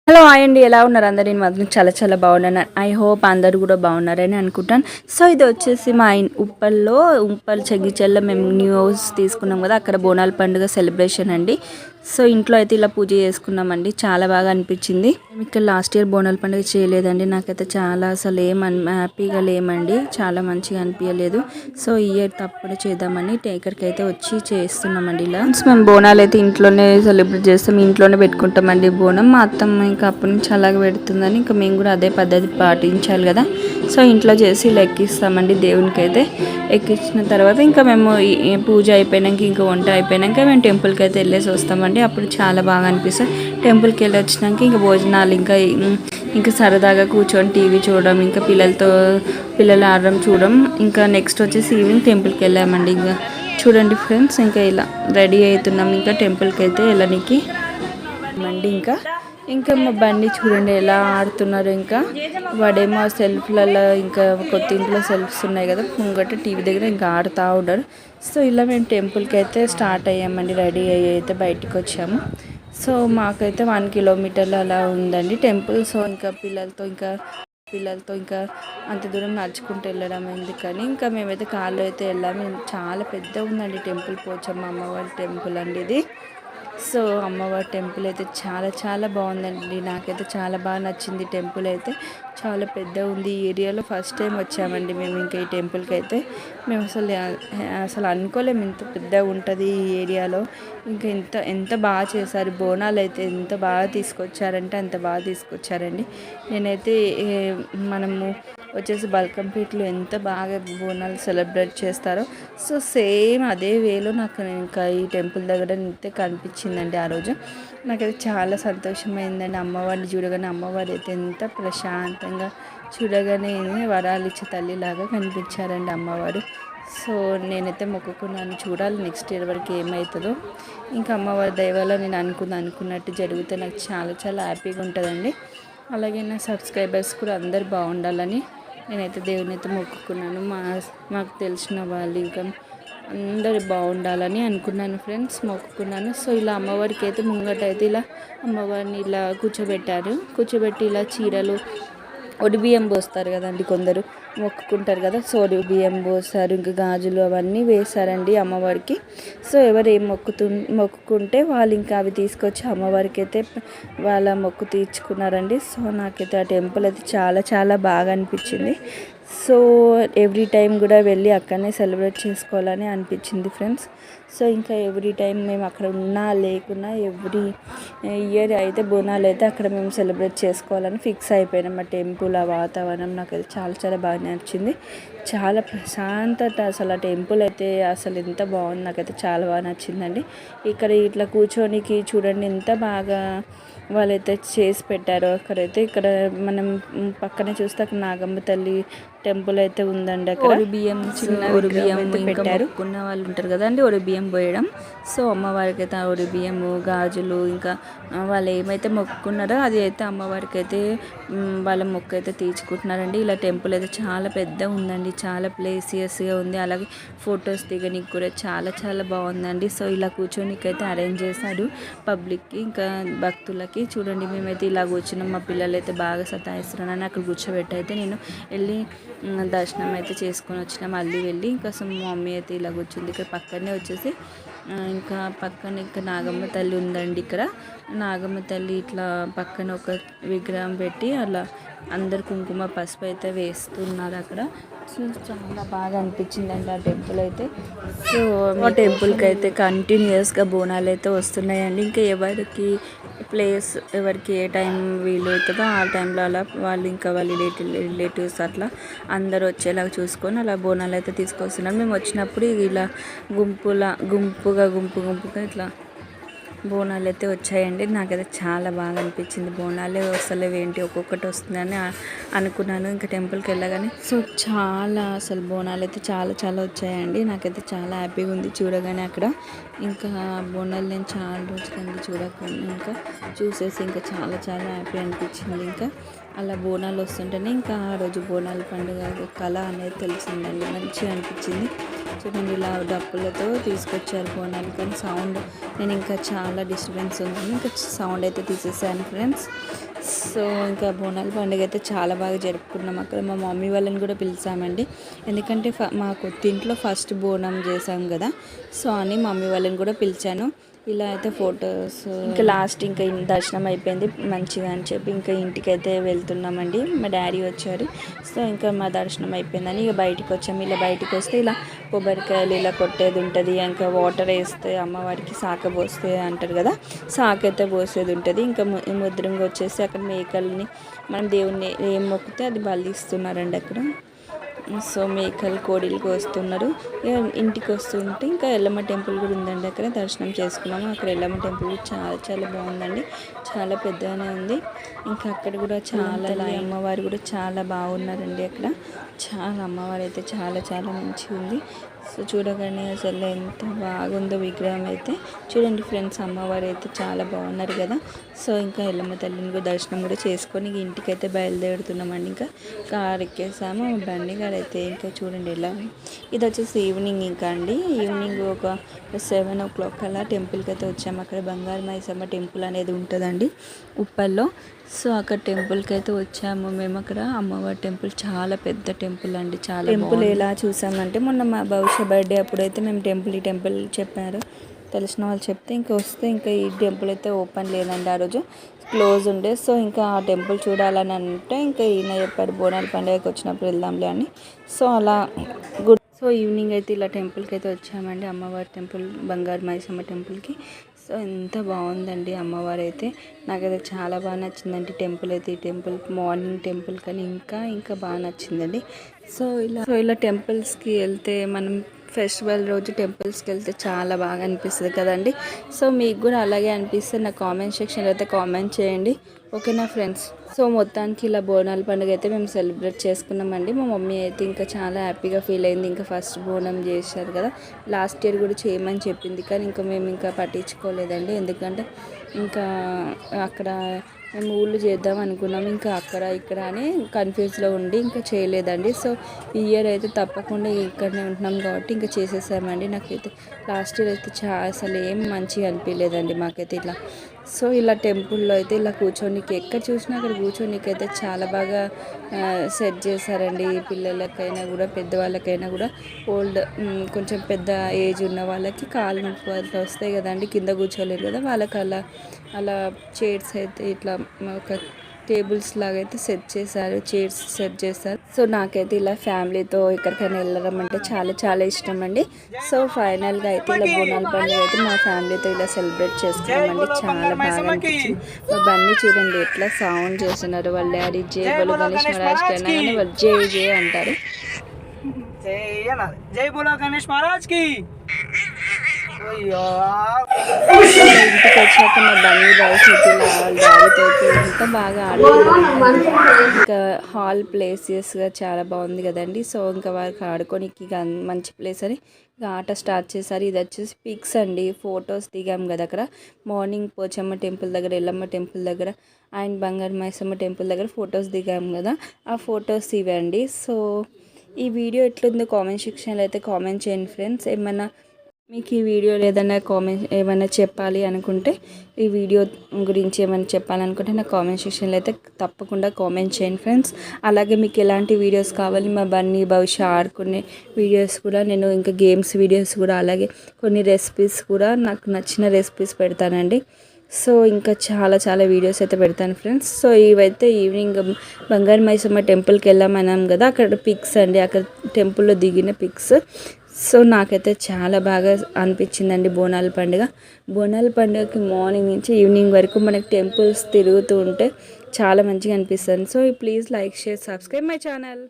Hello hi అండి, ఎలా ఉన్నారు అందరు? నేను మాత్రం చాలా చాలా బాగున్నాను. ఐ హోప్ అందరు కూడా బాగున్నారని అనుకుంటాను. సో ఇది వచ్చేసి మా ఉప్పల్లో ఉప్పల్ చెగిచెల్ల మేము న్యూస్ తీసుకున్నాం కదా, అక్కడ బోనాల పండుగ సెలబ్రేషన్ అండి. సో ఇంట్లో అయితే ఇలా పూజ చేసుకున్నామండి, చాలా బాగా అనిపించింది. మేము ఇక్కడ లాస్ట్ ఇయర్ బోనాల పండుగ చేయలేదండి, నాకైతే చాలా అసలు హ్యాపీగా లేమండి, చాలా మంచిగా అనిపించలేదు. సో ఈ ఇయర్ తప్పకుండా చేద్దామని ఇక్కడికి అయితే వచ్చి చేస్తున్నామండి. ఇలా మేము బోనాలు అయితే ఇంట్లోనే సెలబ్రేట్ చేస్తాం, ఇంట్లోనే పెట్టుకుంటామండి బోనం. మా అత్తమ్మ ఇంకా అప్పటి నుంచి అలాగే పెడుతుందని ఇంకా మేము కూడా అదే పద్ధతి పాటించాలి కదా. సో ఇంట్లో చేసి ఇలా ఎక్కిస్తామండి దేవునికి. అయితే ఎక్కించిన తర్వాత ఇంకా మేము పూజ అయిపోయాక, ఇంకా వంట అయిపోయాక మేము టెంపుల్కి అయితే వెళ్ళేసి వస్తామండి. అప్పుడు చాలా బాగా అనిపిస్తుంది. టెంపుల్కి వెళ్ళి వచ్చినాక ఇంకా భోజనాలు, ఇంకా సరదాగా కూర్చొని టీవీ చూడడం, ఇంకా పిల్లలు ఆడడం చూడడం. ఇంకా నెక్స్ట్ వచ్చేసి ఈవినింగ్ టెంపుల్కి వెళ్ళామండి. ఇంకా చూడండి ఫ్రెండ్స్, ఇంకా ఇలా రెడీ అవుతున్నాం ఇంకా టెంపుల్కి అయితే వెళ్ళడానికి అండి. ఇంకా మా బండి చూడండి ఎలా ఆడుతున్నారు. ఇంకా వాడేమో సెల్ఫ్లలో, ఇంకా కొత్త ఇంట్లో సెల్ఫ్స్ ఉన్నాయి కదా ముంగట టీవీ దగ్గర, ఇంకా ఆడుతూ ఉన్నారు. సో ఇలా మేము టెంపుల్కి అయితే స్టార్ట్ అయ్యామండి, రెడీ అయ్యి అయితే బయటికి వచ్చాము. సో మాకైతే 1 కిలోమీటర్లు అలా ఉందండి టెంపుల్. సో ఇంకా పిల్లలతో ఇంకా అంత దూరం నడుచుకుంటూ వెళ్ళడం ఎందుకని ఇంకా మేమైతే కార్లో అయితే వెళ్ళాము. చాలా పెద్ద ఉందండి టెంపుల్, పోచమ్మ అమ్మవారి టెంపుల్ అండి ఇది. సో అమ్మవారి టెంపుల్ అయితే చాలా చాలా బాగుందండి, నాకైతే చాలా బాగా నచ్చింది. టెంపుల్ అయితే చాలా పెద్ద ఉంది. ఈ ఏరియాలో ఫస్ట్ టైం వచ్చామండి మేము. ఇంకా ఈ టెంపుల్కి అయితే మేము అసలు అనుకోలేము ఇంత పెద్దగా ఉంటుంది ఈ ఏరియాలో. ఇంకా ఎంత బాగా చేశారు. బోనాలు అయితే ఎంత బాగా తీసుకొచ్చారంటే అంత బాగా తీసుకొచ్చారండి. నేనైతే మనము వచ్చేసి బల్కంపేటలో ఎంత బాగా బోనాలు సెలబ్రేట్ చేస్తారో, సో సేమ్ అదే వేలో నాకు ఇంకా ఈ టెంపుల్ దగ్గర అయితే కనిపించిందండి. ఆ రోజు నాకైతే చాలా సంతోషమైందండి. అమ్మవారిని చూడగానే, అమ్మవారు అయితే ఎంత ప్రశాంతంగా చూడగానే వరాలు ఇచ్చే తల్లిలాగా కనిపించారండి అమ్మవారు. సో నేనైతే మొక్కుకున్నాను, చూడాలి నెక్స్ట్ ఇయర్ వరకు ఏమవుతుందో. ఇంకా అమ్మవారి దయవల్ల నేను అనుకున్నట్టు జరిగితే నాకు చాలా చాలా హ్యాపీగా ఉంటుందండి. అలాగే నా సబ్స్క్రైబర్స్ కూడా అందరు బాగుండాలని నేనైతే దేవుని అయితే మొక్కుకున్నాను. మాకు తెలిసిన వాళ్ళు ఇంకా అందరు బాగుండాలని అనుకున్నాను ఫ్రెండ్స్, మొక్కుకున్నాను. సో ఇలా అమ్మవారికి అయితే ముంగట అయితే ఇలా అమ్మవారిని ఇలా కూర్చోబెట్టి ఇలా చీరలు, బియ్యం పోస్తారు కదండి, కొందరు మొక్కుకుంటారు కదా. సో బియ్యం పోస్తారు, ఇంకా గాజులు అవన్నీ వేశారండి అమ్మవారికి. సో ఎవరు ఏం మొక్కుకుంటే వాళ్ళు ఇంకా అవి తీసుకొచ్చి అమ్మవారికి అయితే వాళ్ళ మొక్కు తీర్చుకున్నారండి. సో నాకైతే ఆ టెంపుల్ అయితే చాలా చాలా బాగా అనిపించింది. సో ఎవ్రీ టైం కూడా వెళ్ళి అక్కడనే సెలబ్రేట్ చేసుకోవాలని అనిపించింది ఫ్రెండ్స్. సో ఇంకా ఎవ్రీ టైం మేము అక్కడ ఉన్నా లేకున్నా ఎవ్రీ ఇయర్ అయితే బోనాలు అయితే అక్కడ మేము సెలబ్రేట్ చేసుకోవాలని ఫిక్స్ అయిపోయినాం. ఆ టెంపుల్, ఆ వాతావరణం నాకైతే చాలా చాలా బాగా నచ్చింది. చాలా ప్రశాంతత, అసలు ఆ టెంపుల్ అయితే అసలు ఎంత బాగుంది, నాకైతే చాలా బాగా నచ్చిందండి. ఇక్కడ ఇట్లా కూర్చోనికి చూడండి ఎంత బాగా వాళ్ళైతే చేసి పెట్టారు. అక్కడైతే ఇక్కడ మనం పక్కనే చూస్తే అక్కడ నాగమ్మ తల్లి టెంపుల్ అయితే ఉందండి. అక్కడ బియ్యం, చిన్న బియ్యం పెట్టారు. ఉన్న వాళ్ళు ఉంటారు కదండి, బియ్యం పోయడం. సో అమ్మవారికి అయితే ఆ బియ్యము, గాజులు, ఇంకా వాళ్ళు ఏమైతే మొక్కుకున్నారో అది అయితే అమ్మవారికి అయితే వాళ్ళ మొక్కు అయితే తీర్చుకుంటున్నారండి. ఇలా టెంపుల్ అయితే చాలా పెద్ద ఉందండి, చాలా ప్లేసియస్గా ఉంది. అలాగే ఫొటోస్ దిగడానికి కూడా చాలా చాలా బాగుందండి. సో ఇలా కూర్చోనికి అయితే అరేంజ్ చేశాడు పబ్లిక్కి, ఇంకా భక్తులకి. చూడండి మేమైతే ఇలా కూర్చున్నాం. మా పిల్లలు అయితే బాగా సతాయిస్తున్నారని అక్కడ కూర్చోబెట్టి అయితే నేను వెళ్ళి దర్శనం అయితే చేసుకొని వచ్చిన. మళ్ళీ వెళ్ళి ఇంకా మా మమ్మీ అయితే ఇలా కూర్చుంది. ఇక్కడ పక్కనే వచ్చేసి ఇంకా పక్కన ఇంకా నాగమ్మ తల్లి ఉందండి. ఇక్కడ నాగమ్మ తల్లి ఇట్లా పక్కన ఒక విగ్రహం పెట్టి అలా అందరు కుంకుమ పసుపు అయితే వేస్తున్నారు అక్కడ. సో చాలా బాగా అనిపించిందండి ఆ టెంపుల్ అయితే. సో ఆ టెంపుల్కి అయితే కంటిన్యూస్గా బోనాలు అయితే వస్తున్నాయండి. ఇంకా ఎవరికి ఏ టైం వీలు అవుతుందో ఆ టైంలో అలా వాళ్ళు ఇంకా వాళ్ళ రిలేటివ్స్ అట్లా అందరూ వచ్చేలాగా చూసుకొని అలా బోనాలు అయితే తీసుకొస్తున్నారు. మేము వచ్చినప్పుడు ఇలా గుంపుగా ఇట్లా బోనాలు అయితే వచ్చాయండి. నాకైతే చాలా బాగా అనిపించింది. బోనాలే వస్తలేవు ఏంటి, ఒక్కొక్కటి వస్తుందని అనుకున్నాను ఇంకా టెంపుల్కి వెళ్ళగానే. సో అసలు బోనాలు అయితే చాలా చాలా వచ్చాయండి. నాకైతే చాలా హ్యాపీగా ఉంది చూడగానే అక్కడ. ఇంకా బోనాలు నేను చాలా రోజులైంది చూడకుండా, ఇంకా చూసేసి ఇంకా చాలా చాలా హ్యాపీ అనిపించింది. ఇంకా అలా బోనాలు వస్తుంటేనే ఇంకా ఆ రోజు బోనాల పండుగ కళ అనేది తెలిసిందండి, మంచిగా అనిపించింది. చూడండి ఇలా డప్పులతో తీసుకొచ్చారు బోనాలు, కానీ సౌండ్ నేను ఇంకా చాలా డిస్టర్బెన్స్ ఉంది, ఇంకా సౌండ్ అయితే తీసేసాను ఫ్రెండ్స్. సో ఇంకా బోనాల పండుగ అయితే చాలా బాగా జరుపుకున్నాం. అక్కడ మా మమ్మీ వాళ్ళని కూడా పిలిచామండి, ఎందుకంటే మాకు ఇంట్లో ఫస్ట్ బోనం చేసాం కదా, సో అని మమ్మీ వాళ్ళని కూడా పిలిచాను. ఇలా అయితే ఫొటోస్ ఇంకా లాస్ట్ ఇంకా దర్శనం అయిపోయింది మంచిగా అని చెప్పి ఇంకా ఇంటికి అయితే వెళ్తున్నామండి. మా డాడీ వచ్చారు, సో ఇంకా మా దర్శనం అయిపోయిందని ఇక బయటికి వచ్చాము. ఇలా బయటికి వస్తే ఇలా కొబ్బరికాయలు ఇలా కొట్టేది ఉంటుంది, ఇంకా వాటర్ వేస్తే అమ్మవారికి సాక పోస్తే అంటారు కదా, సాక అయితే పోసేది ఉంటుంది. ఇంకా ముద్రంగా వచ్చేసి అక్కడ మేకల్ని మనం దేవుణ్ణి ఏం మొక్కితే అది బలిస్తున్నారండి అక్కడ. సో మేకలు కోడిలకు వస్తున్నారు. ఇంటికి వస్తుంటే ఇంకా ఎల్లమ్మ టెంపుల్ కూడా ఉందండి, అక్కడ దర్శనం చేసుకున్నాము. అక్కడ ఎల్లమ్మ టెంపుల్ చాలా చాలా బాగుందండి, చాలా పెద్దగానే ఉంది. ఇంకా అక్కడ కూడా చాలా అమ్మవారు కూడా చాలా బాగున్నారండి. అక్కడ చాలా అమ్మవారు అయితే చాలా చాలా మంచిగా ఉంది. సో చూడగానే అసలు ఎంత బాగుందో విగ్రహం అయితే. చూడండి ఫ్రెండ్స్, అమ్మవారు అయితే చాలా బాగున్నారు కదా. సో ఇంకా ఎల్లమ్మ తల్లిని కూడా దర్శనం కూడా చేసుకొని ఇంటికి అయితే బయలుదేరుతున్నామండి. ఇంకా కార్ ఎక్కేసాము, బండి కార్ అయితే ఇంకా చూడండి ఎలా. ఇది వచ్చేసి ఈవినింగ్ ఇంకా అండి, ఈవినింగ్ ఒక 7 o'clock అలా టెంపుల్కి అయితే వచ్చాము. అక్కడ బంగారు మైసమ్మ టెంపుల్ అనేది ఉంటుందండి ఉప్పల్లో. సో అక్కడ టెంపుల్కి అయితే వచ్చాము మేము. అక్కడ అమ్మవారి టెంపుల్ చాలా పెద్ద టెంపుల్ అండి, చాలా టెంపుల్ ఎలా చూసామంటే మొన్న మా భవిష్య బర్త్డే అప్పుడైతే మేము ఈ టెంపుల్ చెప్పారు తెలిసిన వాళ్ళు చెప్తే ఇంకా వస్తే ఇంకా ఈ టెంపుల్ అయితే ఓపెన్ లేదండి, ఆ రోజు క్లోజ్ ఉండే. సో ఇంకా ఆ టెంపుల్ చూడాలని అంటే ఇంకా ఈయన చెప్పారు బోనాల పండుగకి వచ్చినప్పుడు వెళ్దాంలే అని. సో అలా సో ఈవినింగ్ అయితే ఇలా టెంపుల్కి అయితే వచ్చామండి, అమ్మవారి టెంపుల్ బంగారు మైసమ్మ టెంపుల్కి. సో ఎంత బాగుందండి అమ్మవారు అయితే, నాకైతే చాలా బాగా నచ్చిందండి టెంపుల్ అయితే. ఈ టెంపుల్ మార్నింగ్ టెంపుల్ కానీ ఇంకా బాగా నచ్చిందండి. సో ఇలా టెంపుల్స్కి వెళ్తే మనం ఫెస్టివల్ రోజు టెంపుల్స్కి వెళ్తే చాలా బాగా అనిపిస్తుంది కదండి. సో మీకు కూడా అలాగే అనిపిస్తే నా కామెంట్ సెక్షన్లో అయితే కామెంట్ చేయండి, ఓకేనా ఫ్రెండ్స్. సో మొత్తానికి ఇలా బోనాల పండుగ అయితే మేము సెలబ్రేట్ చేసుకున్నామండి. మా మమ్మీ అయితే ఇంకా చాలా హ్యాపీగా ఫీల్ అయింది, ఇంకా ఫస్ట్ బోనం చేశారు కదా, లాస్ట్ ఇయర్ కూడా చేయమని చెప్పింది, కానీ ఇంకా మేము ఇంకా పట్టించుకోలేదండి. ఎందుకంటే ఇంకా అక్కడ మేము ఊళ్ళు చేద్దాం అనుకున్నాము, ఇంకా అక్కడ ఇక్కడ అని కన్ఫ్యూజ్లో ఉండి ఇంకా చేయలేదండి. సో ఈ ఇయర్ అయితే తప్పకుండా ఇక్కడనే ఉంటున్నాం కాబట్టి ఇంకా చేసేసామండి. నాకైతే లాస్ట్ ఇయర్ అయితే అసలు ఏం మంచిగా అనిపించలేదండి మాకైతే ఇట్లా. సో ఇలా టెంపుల్లో అయితే ఇలా కూర్చోనికి ఎక్కడ చూసినా అక్కడ కూర్చోనికి అయితే చాలా బాగా సెట్ చేశారండి. పిల్లలకైనా కూడా పెద్దవాళ్ళకైనా కూడా ఓల్డ్ కొంచెం పెద్ద ఏజ్ ఉన్న వాళ్ళకి కాళ్ళు నొప్పి అట్లా వస్తాయి కదండి, కింద కూర్చోలేరు కదా, వాళ్ళకి అలా చైర్స్ అయితే ఇట్లా ఒక టేబుల్స్ లాగా అయితే సెట్ చేశారు, చైర్స్ సెట్ చేశారు. సో నాకైతే ఇలా ఫ్యామిలీతో ఎక్కడికైనా వెళ్ళడం అంటే చాలా చాలా ఇష్టం అండి. సో ఫైనల్గా అయితే ఇలా బోనాల పండుగ అయితే మా ఫ్యామిలీతో ఇలా సెలబ్రేట్ చేసుకున్నామండి, చాలా బాగా అనిపించింది. మా బండి చూడండి ఎట్లా సౌండ్ చేస్తున్నారు, వాళ్ళ డాడీ జై బోలో గణేష్ మహారాజ్కి అయినా కానీ వాళ్ళు జై జై అంటారు. జై బోలో గణేష్ మహారాజ్కి. ఇంటికి వచ్చాక మా బండి భవిష్యత్తు వాళ్ళ డాడీతో ఎంత బాగా ఆడుకున్నాం. ఇంకా హాల్ ప్లేసెస్గా చాలా బాగుంది కదండి. సో ఇంకా వారికి ఆడుకోనికి మంచి ప్లేస్ అని ఇంకా ఆట స్టార్ట్ చేశారు. ఇది వచ్చేసి పిక్స్ అండి, ఫొటోస్ దిగాం కదా అక్కడ మార్నింగ్ పోచమ్మ టెంపుల్ దగ్గర, ఎల్లమ్మ టెంపుల్ దగ్గర అండ్ బంగారు మైసమ్మ టెంపుల్ దగ్గర ఫొటోస్ దిగాం కదా, ఆ ఫొటోస్ ఇవ్వండి. సో ఈ వీడియో ఎట్లుందో కామెంట్ సెక్షన్లో అయితే కామెంట్ చేయండి ఫ్రెండ్స్. ఏమన్నా మీకు ఈ వీడియోలో ఏదైనా కామెంట్ ఏమైనా చెప్పాలి అనుకుంటే, ఈ వీడియో గురించి ఏమైనా చెప్పాలనుకుంటే నా కామెంట్ సెక్షన్లో అయితే తప్పకుండా కామెంట్ చేయండి ఫ్రెండ్స్. అలాగే మీకు ఎలాంటి వీడియోస్ కావాలి, మా బన్నీ భవిష్య ఆడుకునే వీడియోస్ కూడా నేను, ఇంకా గేమ్స్ వీడియోస్ కూడా, అలాగే కొన్ని రెసిపీస్ కూడా నాకు నచ్చిన రెసిపీస్ పెడతానండి. సో ఇంకా చాలా చాలా వీడియోస్ అయితే పెడతాను ఫ్రెండ్స్. సో ఇవైతే ఈవినింగ్ బంగారు మైసమ్మ టెంపుల్కి వెళ్ళామన్నాం కదా, అక్కడ పిక్స్ అండి, అక్కడ టెంపుల్లో దిగిన పిక్స్. సో నాకైతే చాలా బాగా అనిపించిందండి బోనాల పండుగకి మార్నింగ్ నుంచి ఈవినింగ్ వరకు మనకి టెంపుల్స్ తిరుగుతూ ఉంటే చాలా మంచిగా అనిపిస్తుంది. So please like, share, subscribe my channel.